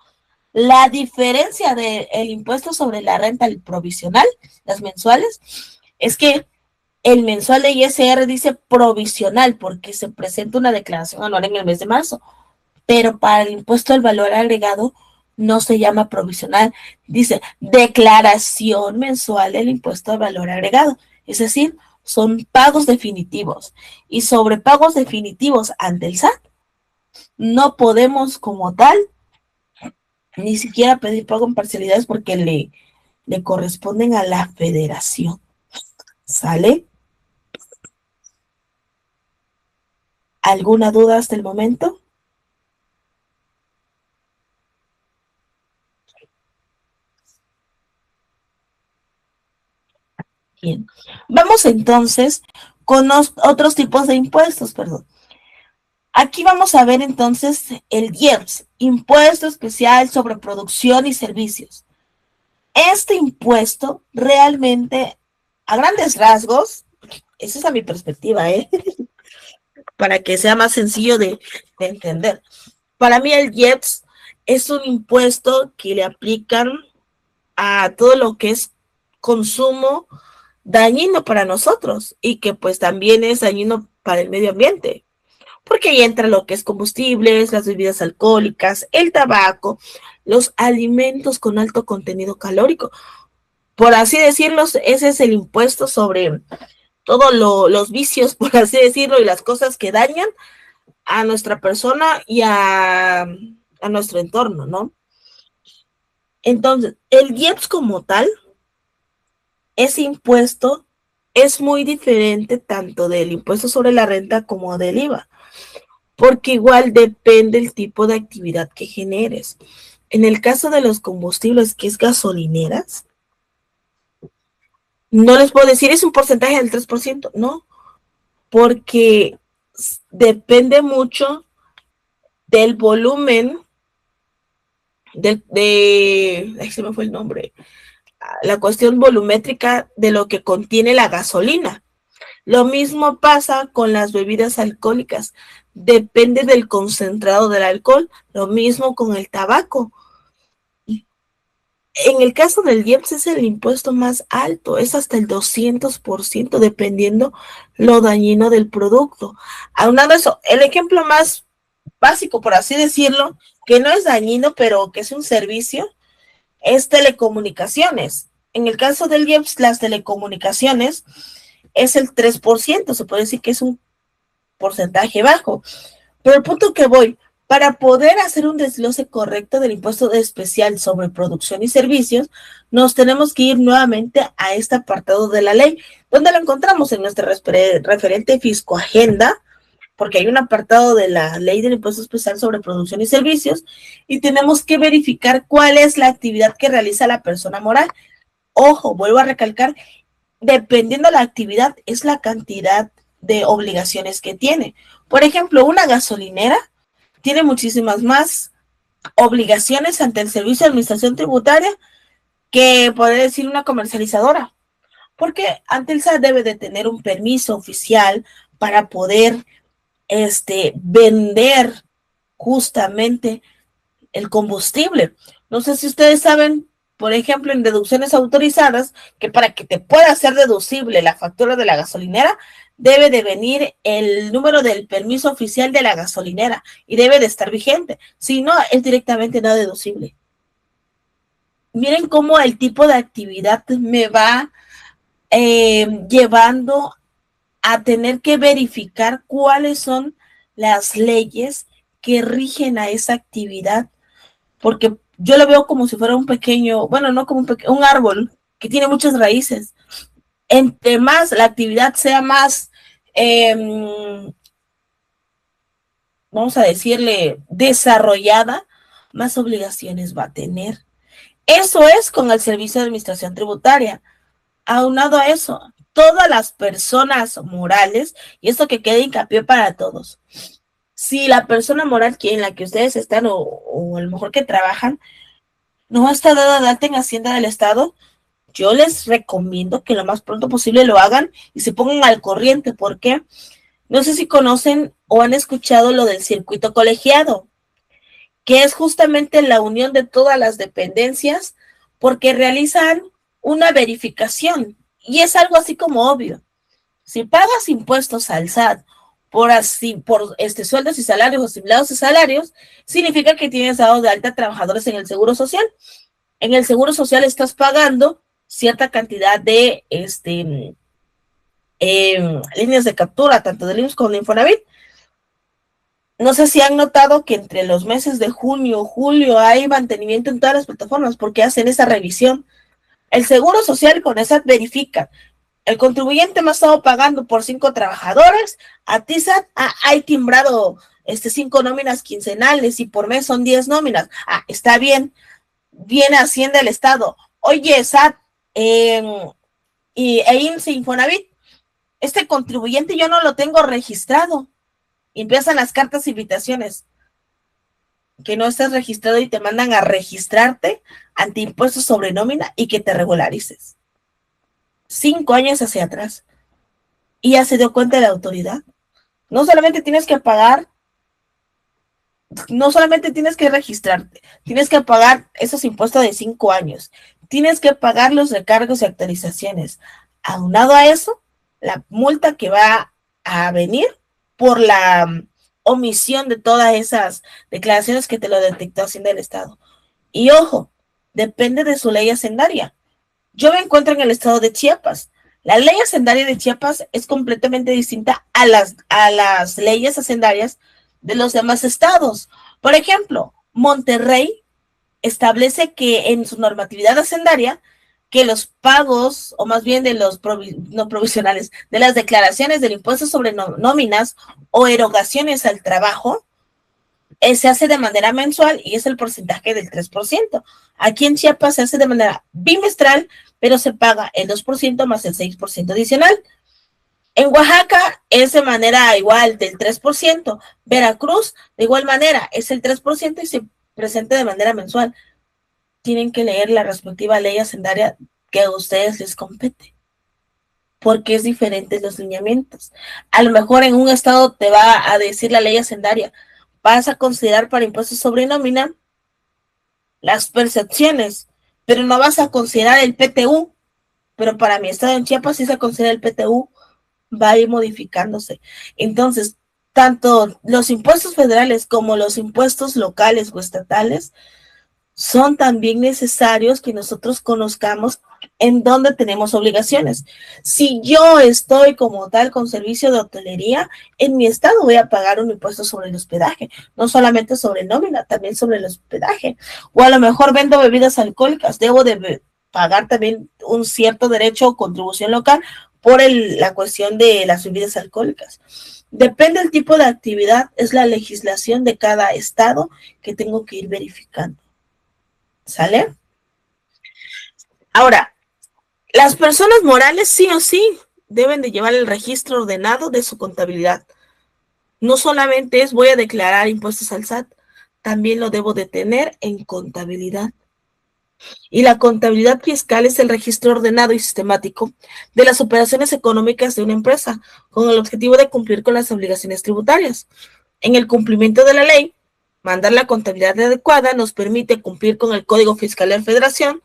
[SPEAKER 1] la diferencia del impuesto sobre la renta, el provisional, las mensuales, es que el mensual de ISR dice provisional porque se presenta una declaración anual en el mes de marzo, pero para el impuesto al valor agregado no se llama provisional, dice declaración mensual del impuesto al valor agregado, es decir, son pagos definitivos y sobre pagos definitivos ante el SAT no podemos como tal ni siquiera pedir pago en parcialidades porque le corresponden a la federación. ¿Sale? ¿Alguna duda hasta el momento? Bien. Vamos entonces con otros tipos de impuestos, perdón. Aquí vamos a ver entonces el IEPS, Impuesto Especial sobre Producción y Servicios. Este impuesto realmente, a grandes rasgos, esa es a mi perspectiva, para que sea más sencillo de entender. Para mí el IEPS es un impuesto que le aplican a todo lo que es consumo dañino para nosotros y que pues también es dañino para el medio ambiente, porque ahí entra lo que es combustibles, las bebidas alcohólicas, el tabaco, los alimentos con alto contenido calórico. Por así decirlo, ese es el impuesto sobre todos los vicios, por así decirlo, y las cosas que dañan a nuestra persona y a nuestro entorno, ¿no? Entonces, el IEPS como tal, ese impuesto es muy diferente tanto del impuesto sobre la renta como del IVA, porque igual depende el tipo de actividad que generes. En el caso de los combustibles, que es gasolineras, no les puedo decir es un porcentaje del 3%, no, porque depende mucho del volumen ay, se me fue el nombre, la cuestión volumétrica de lo que contiene la gasolina. Lo mismo pasa con las bebidas alcohólicas, depende del concentrado del alcohol, lo mismo con el tabaco. En el caso del IEPS es el impuesto más alto, es hasta el 200%, dependiendo lo dañino del producto. Aunado a eso, el ejemplo más básico, por así decirlo, que no es dañino, pero que es un servicio, es telecomunicaciones. En el caso del IEPS, las telecomunicaciones es el 3%, se puede decir que es un porcentaje bajo. Pero el punto que voy, para poder hacer un desglose correcto del impuesto especial sobre producción y servicios, nos tenemos que ir nuevamente a este apartado de la ley, donde lo encontramos en nuestra referente Fiscoagenda, porque hay un apartado de la ley del impuesto especial sobre producción y servicios, y tenemos que verificar cuál es la actividad que realiza la persona moral. Ojo, vuelvo a recalcar, dependiendo de la actividad, es la cantidad de obligaciones que tiene. Por ejemplo, una gasolinera tiene muchísimas más obligaciones ante el Servicio de Administración Tributaria que poder decir una comercializadora, porque ante el SAT debe de tener un permiso oficial para poder vender justamente el combustible. No sé si ustedes saben, por ejemplo, en deducciones autorizadas, que para que te pueda ser deducible la factura de la gasolinera, debe de venir el número del permiso oficial de la gasolinera y debe de estar vigente. Si no, es directamente no deducible. Miren cómo el tipo de actividad me va llevando a tener que verificar cuáles son las leyes que rigen a esa actividad, porque yo lo veo como si fuera un pequeño, bueno, no como un árbol que tiene muchas raíces. Entre más la actividad sea más, vamos a decirle, desarrollada, más obligaciones va a tener. Eso es con el Servicio de Administración Tributaria. Aunado a eso, todas las personas morales, y esto que quede hincapié para todos, si la persona moral en la que ustedes están o a lo mejor que trabajan no está dada de alta en Hacienda del Estado, yo les recomiendo que lo más pronto posible lo hagan y se pongan al corriente, porque no sé si conocen o han escuchado lo del circuito colegiado, que es justamente la unión de todas las dependencias porque realizan una verificación y es algo así como obvio. Si pagas impuestos al SAT por sueldos y salarios o simulados de salarios, significa que tienes dado de alta a trabajadores en el Seguro Social. En el Seguro Social estás pagando cierta cantidad de líneas de captura, tanto del IMSS como de Infonavit. No sé si han notado que entre los meses de junio, julio, hay mantenimiento en todas las plataformas porque hacen esa revisión. El Seguro Social con esa verifica. El contribuyente me ha estado pagando por 5 trabajadores, a ti SAT hay timbrado 5 nóminas quincenales y por mes son 10 nóminas. Está bien. Viene Hacienda del Estado. Oye, SAT e IMSS e Infonavit, este contribuyente yo no lo tengo registrado. Y empiezan las cartas de invitaciones que no estás registrado y te mandan a registrarte ante impuestos sobre nómina y que te regularices. 5 años hacia atrás. Y ya se dio cuenta de la autoridad. No solamente tienes que pagar, no solamente tienes que registrarte, tienes que pagar esos impuestos de 5 años. Tienes que pagar los recargos y actualizaciones. Aunado a eso, la multa que va a venir por la omisión de todas esas declaraciones que te lo detectó Hacienda del Estado. Y ojo, depende de su ley hacendaria. Yo me encuentro en el estado de Chiapas. La ley hacendaria de Chiapas es completamente distinta a las leyes hacendarias de los demás estados. Por ejemplo, Monterrey establece que en su normatividad hacendaria que los pagos, o más bien de los no provisionales, de las declaraciones del impuesto sobre nóminas o erogaciones al trabajo, se hace de manera mensual y es el porcentaje del 3%. Aquí en Chiapas se hace de manera bimestral, pero se paga el 2% más el 6% adicional. En Oaxaca es de manera igual del 3%. Veracruz, de igual manera, es el 3% y se presenta de manera mensual. Tienen que leer la respectiva ley hacendaria que a ustedes les compete, porque es diferente los lineamientos. A lo mejor en un estado te va a decir la ley hacendaria, vas a considerar para impuestos sobre nómina las percepciones, pero no vas a considerar el PTU, pero para mi estado en Chiapas sí se considera el PTU, va a ir modificándose. Entonces, tanto los impuestos federales como los impuestos locales o estatales son también necesarios que nosotros conozcamos en dónde tenemos obligaciones. Si yo estoy como tal con servicio de hotelería, en mi estado voy a pagar un impuesto sobre el hospedaje, no solamente sobre nómina, también sobre el hospedaje. O a lo mejor vendo bebidas alcohólicas, debo de pagar también un cierto derecho o contribución local por la cuestión de las bebidas alcohólicas. Depende del tipo de actividad, es la legislación de cada estado que tengo que ir verificando. ¿Sale? Ahora, las personas morales sí o sí deben de llevar el registro ordenado de su contabilidad. No solamente es voy a declarar impuestos al SAT, también lo debo de tener en contabilidad. Y la contabilidad fiscal es el registro ordenado y sistemático de las operaciones económicas de una empresa, con el objetivo de cumplir con las obligaciones tributarias. En el cumplimiento de la ley, mandar la contabilidad adecuada nos permite cumplir con el Código Fiscal de la Federación,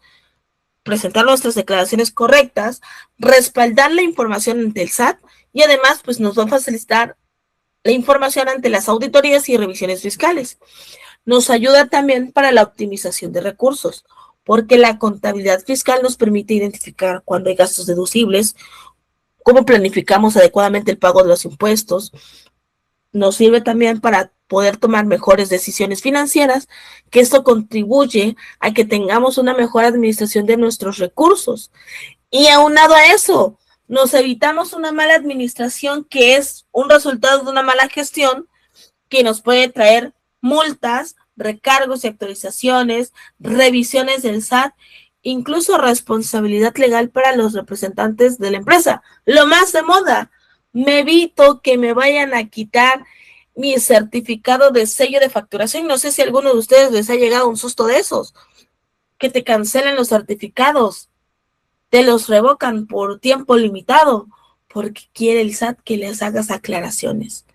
[SPEAKER 1] presentar nuestras declaraciones correctas, respaldar la información ante el SAT y además pues nos va a facilitar la información ante las auditorías y revisiones fiscales. Nos ayuda también para la optimización de recursos, porque la contabilidad fiscal nos permite identificar cuándo hay gastos deducibles, cómo planificamos adecuadamente el pago de los impuestos. Nos sirve también para poder tomar mejores decisiones financieras, que esto contribuye a que tengamos una mejor administración de nuestros recursos. Y aunado a eso, nos evitamos una mala administración que es un resultado de una mala gestión que nos puede traer multas, recargos y actualizaciones, revisiones del SAT, incluso responsabilidad legal para los representantes de la empresa. Lo más de moda, me evito que me vayan a quitar mi certificado de sello de facturación. No sé si a alguno de ustedes les ha llegado un susto de esos, que te cancelen los certificados, te los revocan por tiempo limitado, porque quiere el SAT que les hagas aclaraciones.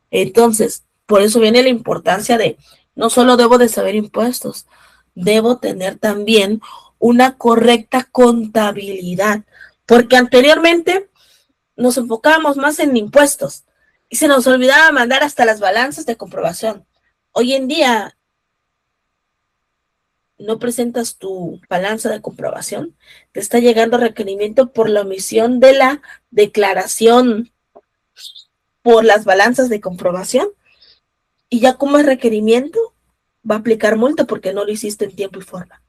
[SPEAKER 1] Entonces, por eso viene la importancia de, no solo debo de saber impuestos, debo tener también una correcta contabilidad, porque anteriormente nos enfocábamos más en impuestos y se nos olvidaba mandar hasta las balanzas de comprobación. Hoy en día, no presentas tu balanza de comprobación, te está llegando requerimiento por la omisión de la declaración por las balanzas de comprobación. Y ya como es requerimiento, va a aplicar multa porque no lo hiciste en tiempo y forma.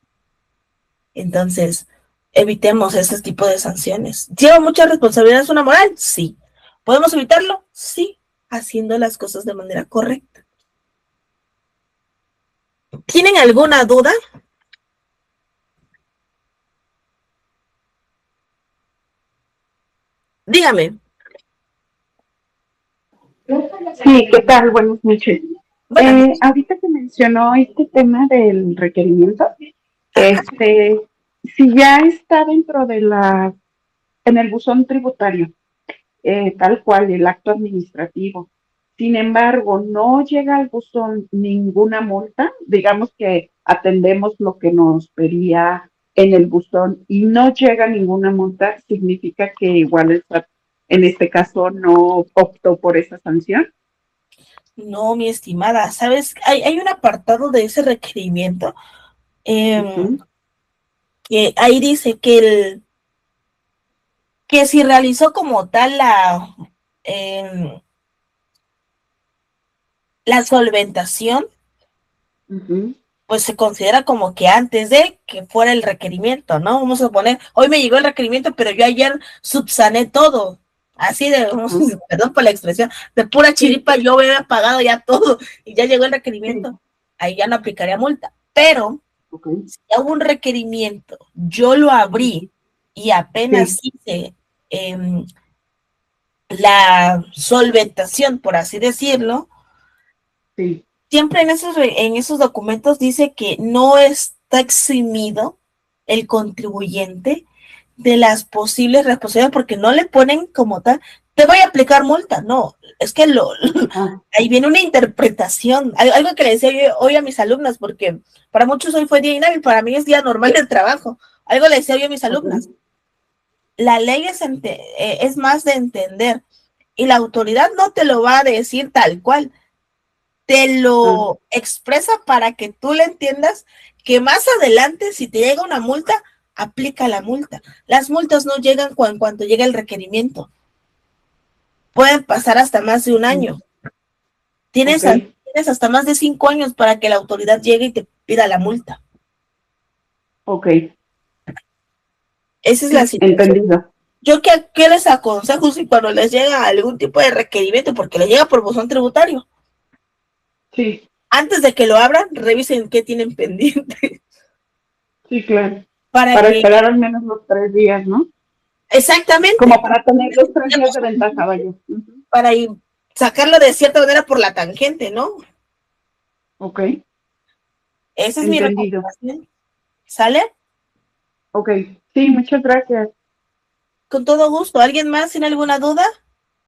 [SPEAKER 1] Entonces, evitemos ese tipo de sanciones. ¿Lleva mucha responsabilidad una moral? Sí. ¿Podemos evitarlo? Sí, haciendo las cosas de manera correcta. ¿Tienen alguna duda? Dígame.
[SPEAKER 3] Sí, ¿qué tal? Buenas noches.
[SPEAKER 1] Buenas noches.
[SPEAKER 3] Ahorita que mencionó este tema del requerimiento, si ya está dentro de en el buzón tributario, tal cual, el acto administrativo. Sin embargo, no llega al buzón ninguna multa, digamos que atendemos lo que nos pedía en el buzón y no llega ninguna multa, significa que igual el SAT en este caso no optó por esa sanción.
[SPEAKER 1] No, mi estimada, ¿sabes? Hay un apartado de ese requerimiento que ahí dice que si realizó como tal la solventación, pues se considera como que antes de que fuera el requerimiento, ¿no? Vamos a poner, hoy me llegó el requerimiento, pero yo ayer subsané todo. Así de, perdón por la expresión, de pura chiripa yo había pagado ya todo y ya llegó el requerimiento. Ahí ya no aplicaría multa. Pero si hago un requerimiento, yo lo abrí y apenas hice la solventación, por así decirlo, siempre en esos documentos dice que no está eximido el contribuyente de las posibles responsabilidades, porque no le ponen como tal, te voy a aplicar multa, no, es que ahí viene una interpretación, algo que le decía yo hoy a mis alumnas, porque para muchos hoy fue día inhábil, para mí es día normal del trabajo, algo le decía yo a mis alumnas, la ley es más de entender, y la autoridad no te lo va a decir tal cual, te lo expresa para que tú le entiendas que más adelante, si te llega una multa, aplica la multa. Las multas no llegan en cuanto llega el requerimiento. Pueden pasar hasta más de un año. Tienes hasta más de 5 años para que la autoridad llegue y te pida la multa.
[SPEAKER 3] Ok.
[SPEAKER 1] Esa es la situación.
[SPEAKER 3] Entendido.
[SPEAKER 1] Yo ¿qué les aconsejo si cuando les llega algún tipo de requerimiento, porque les llega por buzón tributario?
[SPEAKER 3] Sí.
[SPEAKER 1] Antes de que lo abran, revisen qué tienen pendiente.
[SPEAKER 3] Sí, claro.
[SPEAKER 1] Para
[SPEAKER 3] esperar al menos los 3 días, ¿no?
[SPEAKER 1] Exactamente.
[SPEAKER 3] Como para tener los 3 días de ventaja, vaya.
[SPEAKER 1] Para sacarlo de cierta manera por la tangente, ¿no?
[SPEAKER 3] Ok.
[SPEAKER 1] Esa es mi recomendación. ¿Sale?
[SPEAKER 3] Ok, sí, muchas gracias.
[SPEAKER 1] Con todo gusto. ¿Alguien más tiene alguna duda?